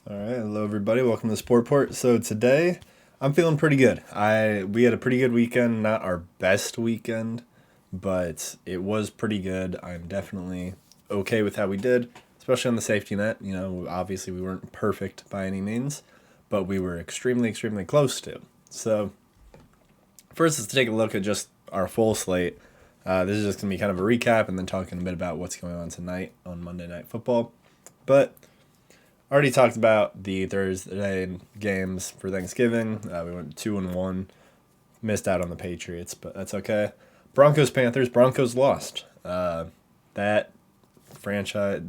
All right, hello everybody. Welcome to Sport Port. So today, I'm feeling pretty good. We had a pretty good weekend, not our best weekend, but it was pretty good. I'm definitely okay with how we did, especially on the safety net. Obviously we weren't perfect by any means, but we were extremely close to. So first, let's take a look at just our full slate. This is just gonna be kind of a recap, and then talking a bit about what's going on tonight on Monday Night Football. But already talked about the Thursday games for Thanksgiving. We went 2-1, missed out on the Patriots, but that's okay. Broncos Panthers. Broncos lost. That franchise,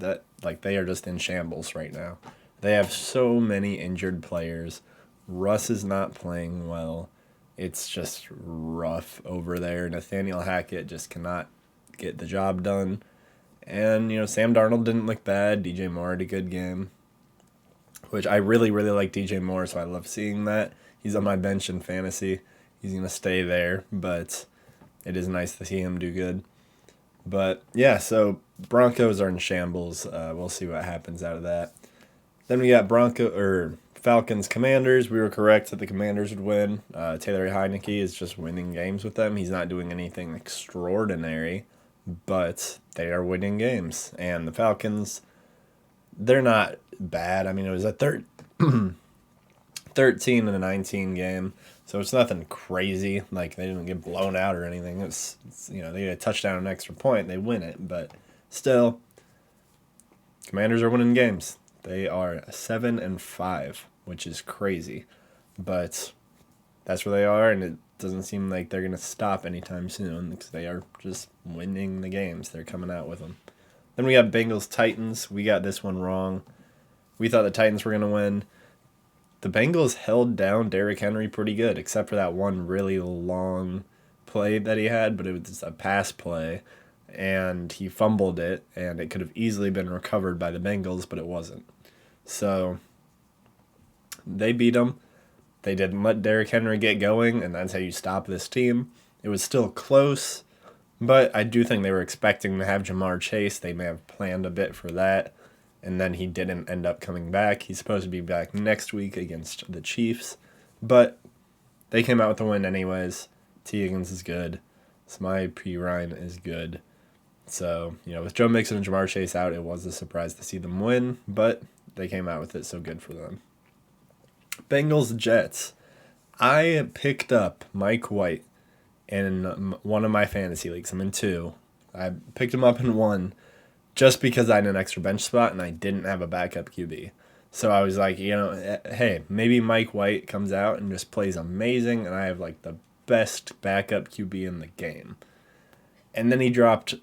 they are just in shambles right now. They have so many injured players. Russ is not playing well. It's just rough over there. Nathaniel Hackett just cannot get the job done. And Sam Darnold didn't look bad. DJ Moore had a good game, which I really like DJ Moore, so I love seeing that. He's on my bench in fantasy. He's going to stay there, but it is nice to see him do good. But yeah, so Broncos are in shambles. We'll see what happens out of that. Then we got Falcons Commanders. We were correct that the Commanders would win. Taylor Heineke is just winning games with them. He's not doing anything extraordinary, but they are winning games. And the Falcons, they're not bad. I mean, it was a 13 and a 19 game, so it's nothing crazy. Like, they didn't get blown out or anything. They get a touchdown and an extra point, they win it. But still, Commanders are winning games. They are 7-5, which is crazy. But that's where they are, and it doesn't seem like they're going to stop anytime soon because they are just winning the games. They're coming out with them. Then we got Bengals Titans. We got this one wrong. We thought the Titans were going to win. The Bengals held down Derrick Henry pretty good, except for that one really long play that he had, but it was just a pass play, and he fumbled it, and it could have easily been recovered by the Bengals, but it wasn't. So they beat him. They didn't let Derrick Henry get going, and that's how you stop this team. It was still close, but I do think they were expecting to have Jamar Chase. They may have planned a bit for that, and then he didn't end up coming back. He's supposed to be back next week against the Chiefs, but they came out with a win anyways. T. Higgins is good. Samaje Perine is good. So, with Joe Mixon and Jamar Chase out, it was a surprise to see them win, but they came out with it, so good for them. Bengals Jets. I picked up Mike White in one of my fantasy leagues. I'm in two. I picked him up in one just because I had an extra bench spot and I didn't have a backup QB. So I was like, hey, maybe Mike White comes out and just plays amazing and I have like the best backup QB in the game. And then he dropped.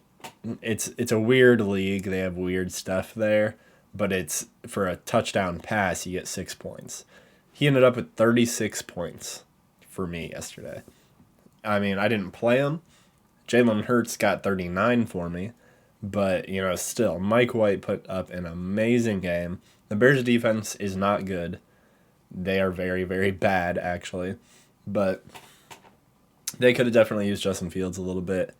It's a weird league. They have weird stuff there, but it's for a touchdown pass, you get 6 points. He ended up with 36 points for me yesterday. I mean, I didn't play him. Jalen Hurts got 39 for me. But, still, Mike White put up an amazing game. The Bears' defense is not good. They are very bad, actually. But they could have definitely used Justin Fields a little bit.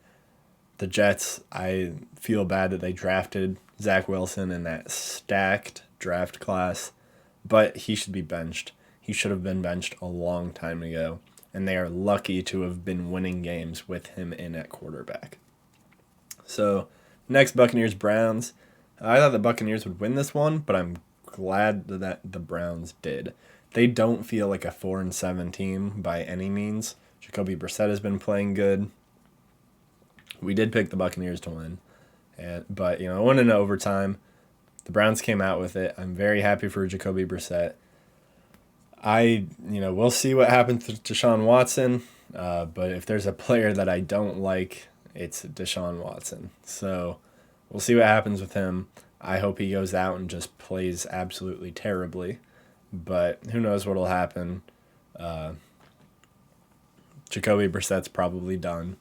The Jets, I feel bad that they drafted Zach Wilson in that stacked draft class. But he should be benched. He should have been benched a long time ago. And they are lucky to have been winning games with him in at quarterback. So, next, Buccaneers-Browns. I thought the Buccaneers would win this one, but I'm glad that the Browns did. They don't feel like a 4-7 team by any means. Jacoby Brissett has been playing good. We did pick the Buccaneers to win. But, it went into overtime. The Browns came out with it. I'm very happy for Jacoby Brissett. We'll see what happens to Deshaun Watson. But if there's a player that I don't like, it's Deshaun Watson. So we'll see what happens with him. I hope he goes out and just plays absolutely terribly. But who knows what'll happen. Jacoby Brissett's probably done,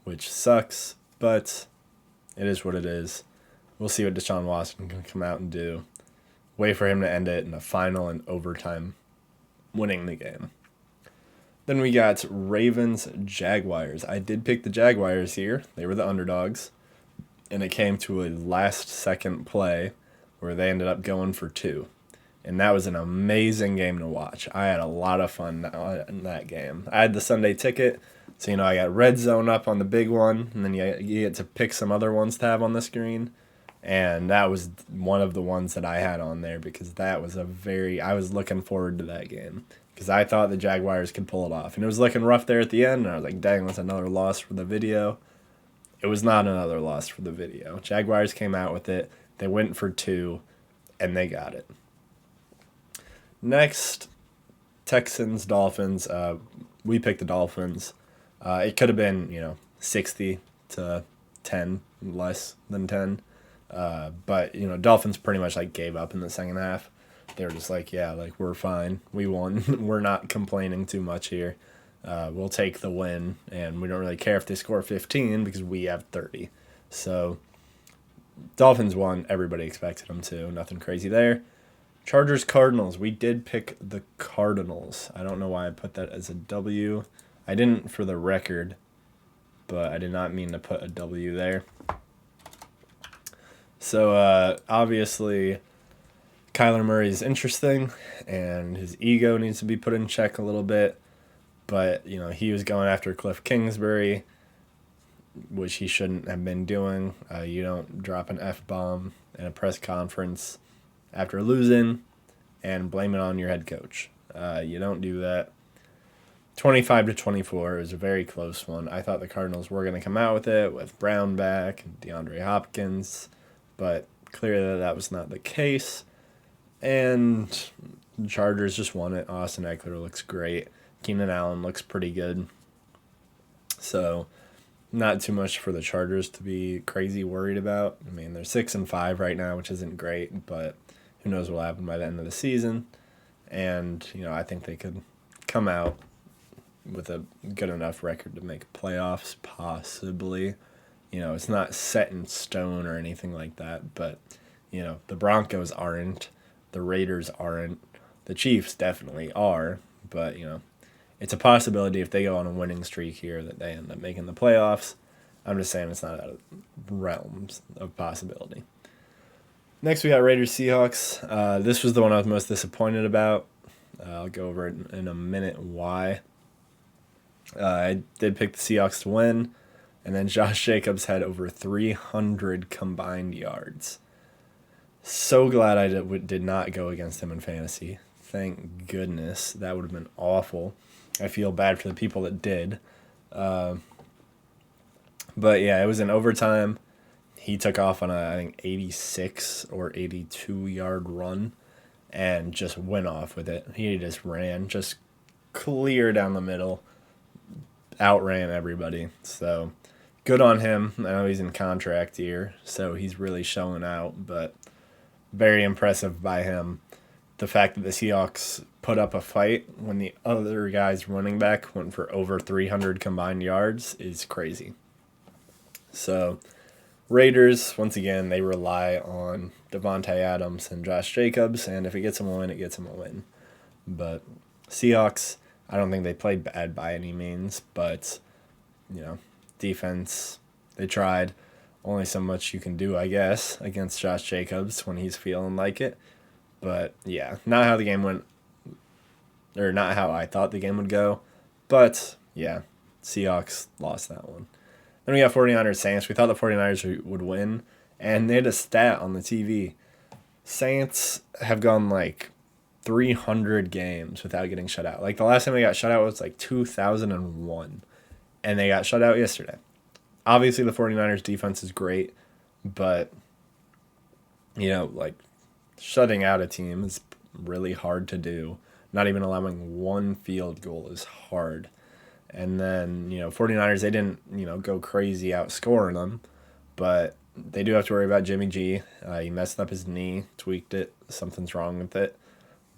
which sucks, but it is what it is. We'll see what Deshaun Watson can come out and do. Wait for him to end it in the final and overtime, winning the game. Then we got Ravens-Jaguars. I did pick the Jaguars here. They were the underdogs. And it came to a last-second play where they ended up going for two. and that was an amazing game to watch. I had a lot of fun in that game. I had the Sunday ticket, so I got Red Zone up on the big one, and then you get to pick some other ones to have on the screen. And that was one of the ones that I had on there because that was I was looking forward to that game because I thought the Jaguars could pull it off. And it was looking rough there at the end, and I was like, dang, that's another loss for the video. It was not another loss for the video. Jaguars came out with it. They went for 2, and they got it. Next, Texans, Dolphins. We picked the Dolphins. It could have been, 60 to 10, less than 10. But Dolphins pretty much gave up in the second half. They were just we're fine. We won. We're not complaining too much here. We'll take the win, and we don't really care if they score 15 because we have 30. So Dolphins won. Everybody expected them to. Nothing crazy there. Chargers, Cardinals. We did pick the Cardinals. I don't know why I put that as a W. I didn't for the record, but I did not mean to put a W there. So, obviously, Kyler Murray is interesting, and his ego needs to be put in check a little bit. But, he was going after Cliff Kingsbury, which he shouldn't have been doing. You don't drop an F-bomb in a press conference after losing and blame it on your head coach. You don't do that. 25-24 is a very close one. I thought the Cardinals were going to come out with it with Brown back and DeAndre Hopkins, but clearly that was not the case. And the Chargers just won it. Austin Eckler looks great. Keenan Allen looks pretty good. So not too much for the Chargers to be crazy worried about. I mean, they're 6-5 right now, which isn't great, but who knows what will happen by the end of the season. And, I think they could come out with a good enough record to make playoffs, possibly. It's not set in stone or anything like that, but, the Broncos aren't, the Raiders aren't, the Chiefs definitely are, but, it's a possibility if they go on a winning streak here that they end up making the playoffs. I'm just saying it's not out of realms of possibility. Next, we got Raiders Seahawks. This was the one I was most disappointed about. I'll go over it in a minute why. I did pick the Seahawks to win, and then Josh Jacobs had over 300 combined yards. So glad I did not go against him in fantasy. Thank goodness. That would have been awful. I feel bad for the people that did. But yeah, it was in overtime. He took off on I think 86 or 82 yard run and just went off with it. He just ran, just clear down the middle, outran everybody. So good on him. I know he's in contract year, so he's really showing out, but very impressive by him. The fact that the Seahawks put up a fight when the other guy's running back went for over 300 combined yards is crazy. So Raiders, once again, they rely on Devontae Adams and Josh Jacobs, and if it gets them a win, it gets them a win. But Seahawks, I don't think they played bad by any means, but, defense, they tried. Only so much you can do, I guess, against Josh Jacobs when he's feeling like it. But, yeah, not how the game went, or not how I thought the game would go. But, yeah, Seahawks lost that one. Then we got 49ers Saints. We thought the 49ers would win, and they had a stat on the TV. Saints have gone 300 games without getting shut out. The last time they got shut out was 2001, and they got shut out yesterday. Obviously, the 49ers defense is great, but, shutting out a team is really hard to do. Not even allowing one field goal is hard. And then, 49ers, they didn't, go crazy outscoring them, but they do have to worry about Jimmy G. He messed up his knee, tweaked it, something's wrong with it.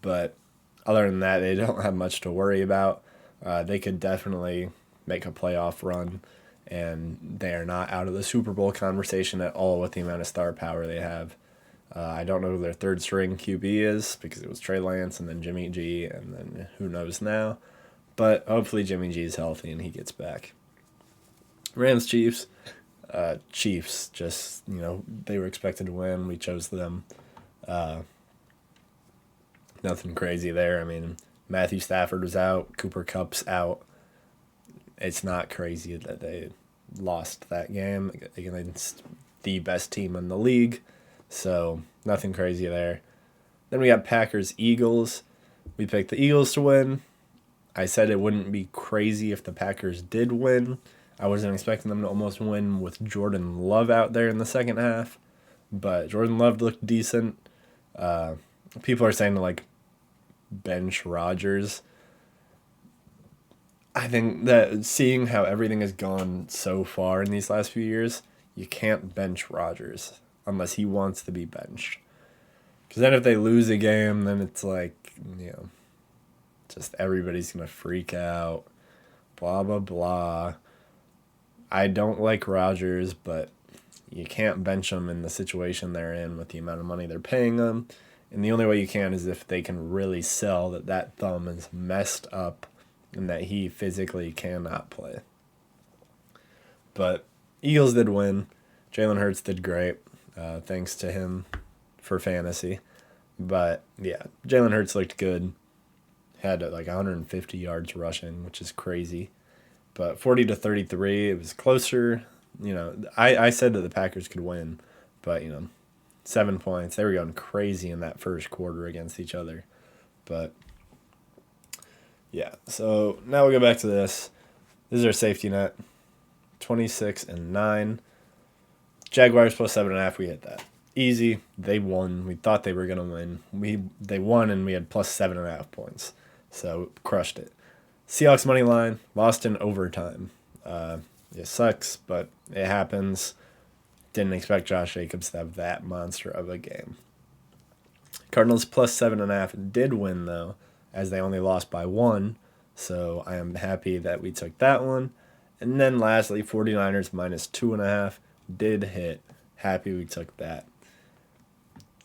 But other than that, they don't have much to worry about. They could definitely make a playoff run, and they are not out of the Super Bowl conversation at all with the amount of star power they have. I don't know who their third string QB is because it was Trey Lance and then Jimmy G, and then who knows now. But hopefully Jimmy G is healthy and he gets back. Rams Chiefs. Chiefs just, they were expected to win. We chose them. Nothing crazy there. I mean, Matthew Stafford was out, Cooper Kupp's out. It's not crazy that they lost that game against the best team in the league. So, nothing crazy there. Then we got Packers Eagles. We picked the Eagles to win. I said it wouldn't be crazy if the Packers did win. I wasn't expecting them to almost win with Jordan Love out there in the second half. But Jordan Love looked decent. People are saying to like bench Rodgers. I think that seeing how everything has gone so far in these last few years, you can't bench Rodgers unless he wants to be benched. Because then if they lose a game, then it's like, just everybody's going to freak out. Blah, blah, blah. I don't like Rodgers, but you can't bench him in the situation they're in with the amount of money they're paying them. And the only way you can is if they can really sell that thumb is messed up and that he physically cannot play. But Eagles did win. Jalen Hurts did great. Thanks to him for fantasy. But, yeah, Jalen Hurts looked good. Had like 150 yards rushing, which is crazy. But 40-33, it was closer. I said that the Packers could win. But, 7 points. They were going crazy in that first quarter against each other. But, yeah. So, now we'll go back to this. This is our safety net. 26-9. Jaguars plus 7.5, we hit that. Easy. They won. We thought they were going to win. They won, and we had plus 7.5 points. So, crushed it. Seahawks money line, lost in overtime. It sucks, but it happens. Didn't expect Josh Jacobs to have that monster of a game. Cardinals plus 7.5 did win, though, as they only lost by 1. So I am happy that we took that one. And then lastly, 49ers minus 2.5 did hit. Happy we took that.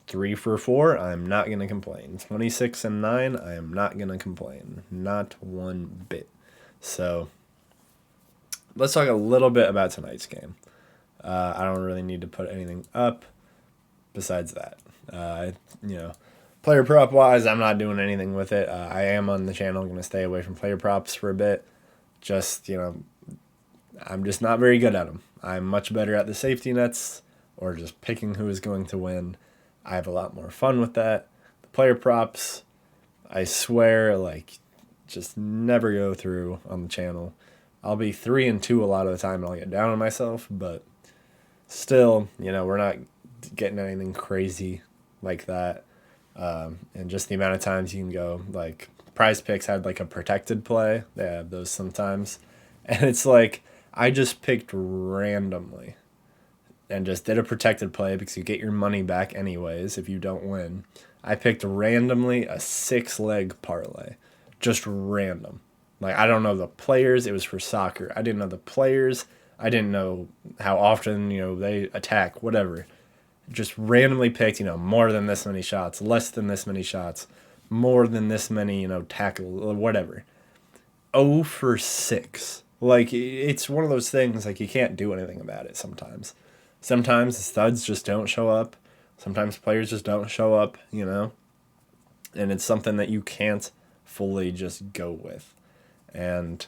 3 for 4, I'm not going to complain. 26-9, I am not going to complain. Not one bit. So, let's talk a little bit about tonight's game. I don't really need to put anything up besides that. Player prop wise, I'm not doing anything with it. I am on the channel. I'm going to stay away from player props for a bit. Just, I'm just not very good at them. I'm much better at the safety nets or just picking who is going to win. I have a lot more fun with that. The player props, I swear, just never go through on the channel. I'll be 3-2 a lot of the time and I'll get down on myself, but still, we're not getting anything crazy like that. And just the amount of times you can go, Prize Picks had a protected play. They have those sometimes. And it's I just picked randomly and just did a protected play because you get your money back anyways if you don't win. I picked randomly a 6-leg parlay. Just random. I don't know the players. It was for soccer. I didn't know the players. I didn't know how often, they attack, whatever. Just randomly picked, more than this many shots, less than this many shots, more than this many, tackle, whatever. 0 for 6. It's one of those things, you can't do anything about it sometimes. Sometimes the studs just don't show up. Sometimes players just don't show up, And it's something that you can't fully just go with. And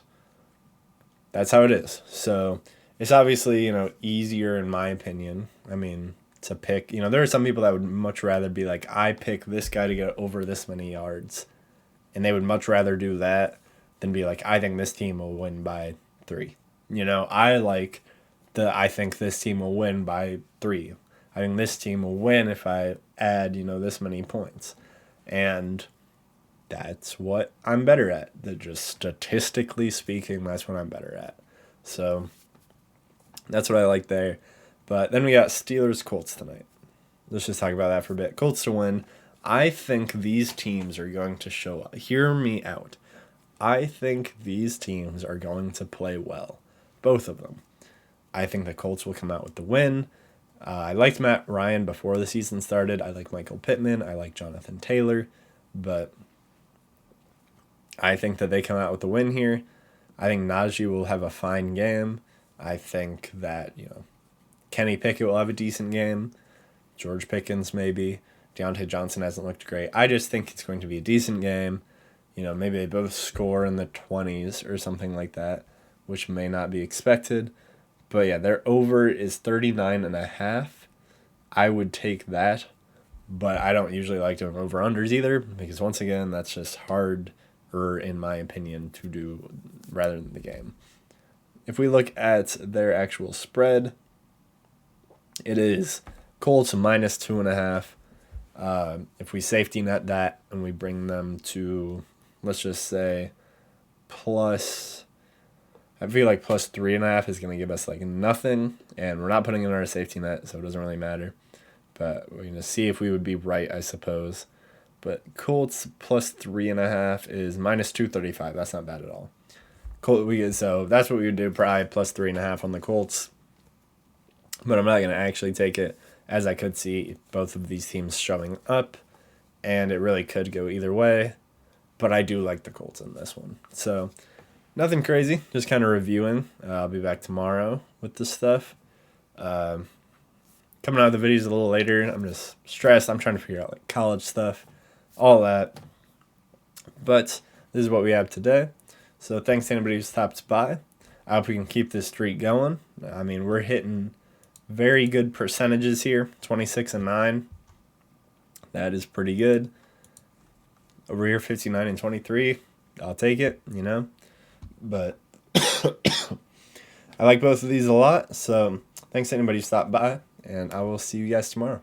that's how it is. So it's obviously, easier in my opinion. I mean, to pick, there are some people that would much rather be I pick this guy to get over this many yards. And they would much rather do that than be I think this team will win by 3. I think this team will win by 3. I think this team will win if I add, this many points. And that's what I'm better at. Just statistically speaking, that's what I'm better at. So that's what I like there. But then we got Steelers-Colts tonight. Let's just talk about that for a bit. Colts to win. I think these teams are going to show up. Hear me out. I think these teams are going to play well. Both of them. I think the Colts will come out with the win. I liked Matt Ryan before the season started. I like Michael Pittman. I like Jonathan Taylor. But I think that they come out with the win here. I think Najee will have a fine game. I think that, Kenny Pickett will have a decent game. George Pickens maybe. Deontay Johnson hasn't looked great. I just think it's going to be a decent game. Maybe they both score in the 20s or something like that, which may not be expected. But yeah, their over is 39.5. I would take that, but I don't usually like doing over-unders either because, once again, that's just harder, in my opinion, to do rather than the game. If we look at their actual spread, it is Colts minus 2.5. If we safety net that and we bring them to, let's just say, I feel like plus 3.5 is going to give us like nothing, and we're not putting in our safety net, so it doesn't really matter. But we're going to see if we would be right, I suppose. But Colts plus 3.5 is minus 235. That's not bad at all. So that's what we would do, probably plus 3.5 on the Colts. But I'm not going to actually take it, as I could see both of these teams showing up, and it really could go either way. But I do like the Colts in this one. So nothing crazy, just kind of reviewing. I'll be back tomorrow with this stuff. Coming out of the videos a little later. I'm just stressed. I'm trying to figure out like college stuff, all that. But this is what we have today. So thanks to anybody who stopped by. I hope we can keep this streak going. I mean, we're hitting very good percentages here, 26-9. That is pretty good. Over here, 59-23. I'll take it, But I like both of these a lot. So thanks to anybody who stopped by, and I will see you guys tomorrow.